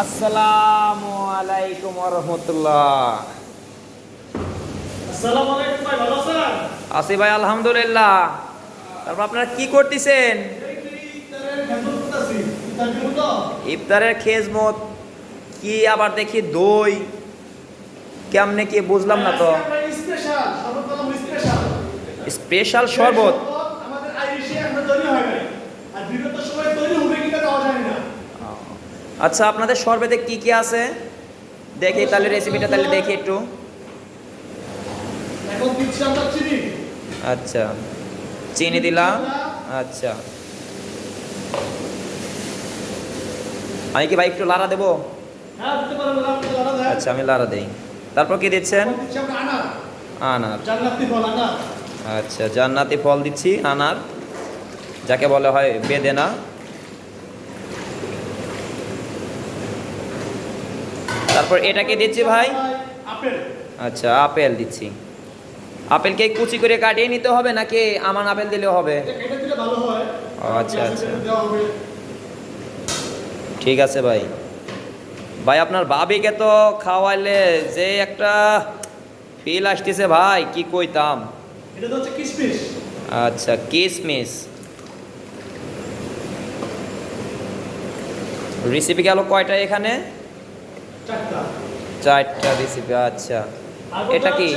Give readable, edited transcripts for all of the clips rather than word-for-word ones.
আসসালামু আলাইকুম ওয়া রাহমাতুল্লাহ। আসসালামু আলাইকুম ভাই, ভালো আছেন? আসি ভাই, আলহামদুলিল্লাহ। তারপর আপনারা কি করতেছেন? ইফতারের খেজমত কি আবার দেখি দই কেমনে কি বুঝলাম না তো। স্পেশাল শরবত। আচ্ছা, আপনাদের শরবতে কি কি আছে দেখি তাহলে, রেসিপিটা তাহলে দেখি একটু। আচ্ছা, চিনি দিলাম। আচ্ছা, আমি কি ভাই একটু লাড়া দেবো? আচ্ছা, আমি লাড়া দেই। তারপর কি দিচ্ছেন? আনার। আচ্ছা, জান্নাতি ফল দিচ্ছি, আনার, যাকে বলা হয় বেদেনা। তারপর এটাকে দিচ্ছি ভাই। আচ্ছা, আপেল দিচ্ছি। আপেলকে কুচি করে কাটিয়ে নিতে হবে নাকি আমান আপেল দিলেও হবে? আচ্ছা আচ্ছা, ঠিক আছে ভাই। ভাই আপনার ভাবিকে তো খাওয়াইলে যে একটা ফিল আসতেছে ভাই, কি কইতাম। আচ্ছা, কিসমিস। রেসিপি গেল কয়টা এখানে? চারটা রেসিপি। আচ্ছা, এটা কি?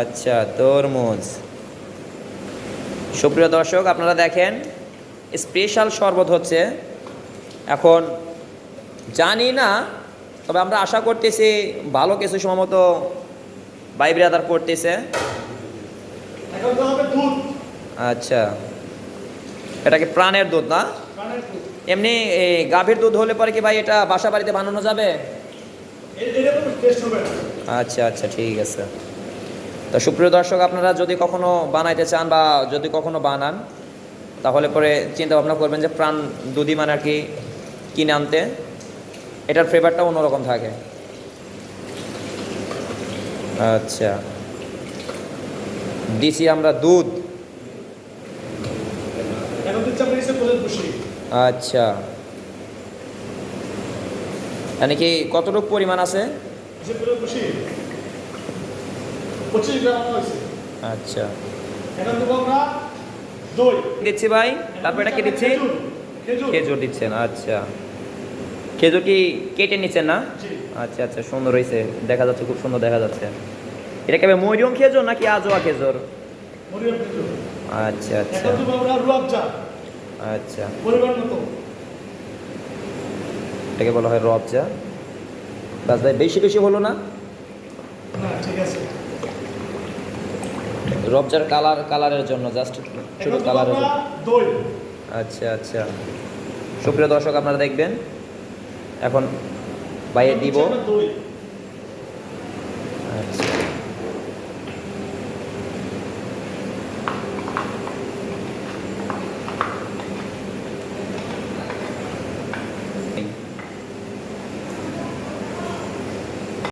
আচ্ছা, তরমুজ। সুপ্রিয় দর্শক, আপনারা দেখেন স্পেশাল শরবত হচ্ছে এখন। জানি না, তবে আমরা আশা করতেছি ভালো কিছু সম্ভবত ভাই ব্রাদার করতেছে। আচ্ছা, এটা কি প্রাণের দুধ না? এমনি গাভীর দুধ হলে পরে কি ভাই এটা বাসা বাড়িতে বানানো যাবে? আচ্ছা আচ্ছা, ঠিক আছে। তো সুপ্রিয় দর্শক, আপনারা যদি কখনো বানাইতে চান বা যদি কখনো বানান, তাহলে পরে চিন্তা ভাবনা করবেন যে প্রাণ দুধই মানে আর কি কিনে আনতে। এটার ফ্লেভারটা অন্যরকম থাকে। আচ্ছা, দিছি আমরা দুধ। আচ্ছা, মানে কি কতটুকু পরিমাণ আছে? আচ্ছা, দিচ্ছি ভাই। তারপর এটা কি দিচ্ছি? খেজুর দিচ্ছেন। আচ্ছা, খেজুর কি কেটে নিচ্ছেন না? আচ্ছা আচ্ছা, সুন্দর হয়েছে, দেখা যাচ্ছে, খুব সুন্দর দেখা যাচ্ছে। এটা কেবল মরিয়ম খেজুর নাকি আজোয়া খেজুর? আচ্ছা আচ্ছা আচ্ছা, এটাকে বলা হয় রবজা। বাস ভাই, বেশি বেশি হলো না? রবজার কালারের জন্য, জাস্ট শুধু কালারের জন্য। আচ্ছা আচ্ছা, সুপ্রিয় দর্শক, আপনারা দেখবেন এখন বাইরে দিব